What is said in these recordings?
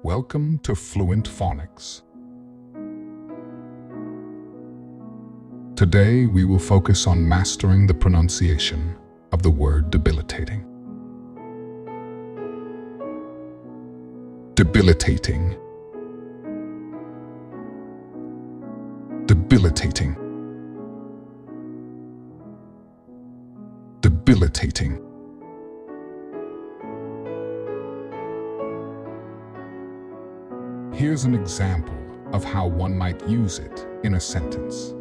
Welcome to Fluent Phonics. Today we will focus on mastering the pronunciation of the word debilitating. Debilitating. Debilitating. Debilitating. Here's an example of how one might use it in a sentence.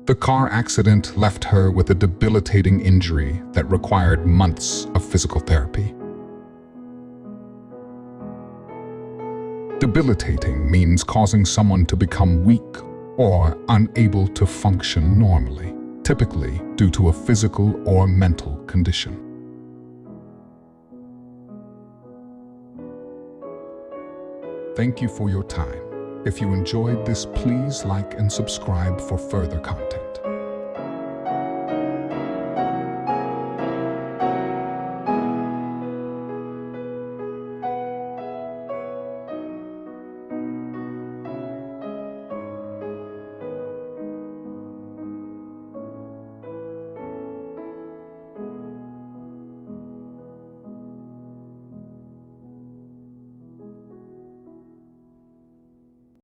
The car accident left her with a debilitating injury that required months of physical therapy. Debilitating means causing someone to become weak or unable to function normally, typically due to a physical or mental condition. Thank you for your time. If you enjoyed this, please like and subscribe for further content.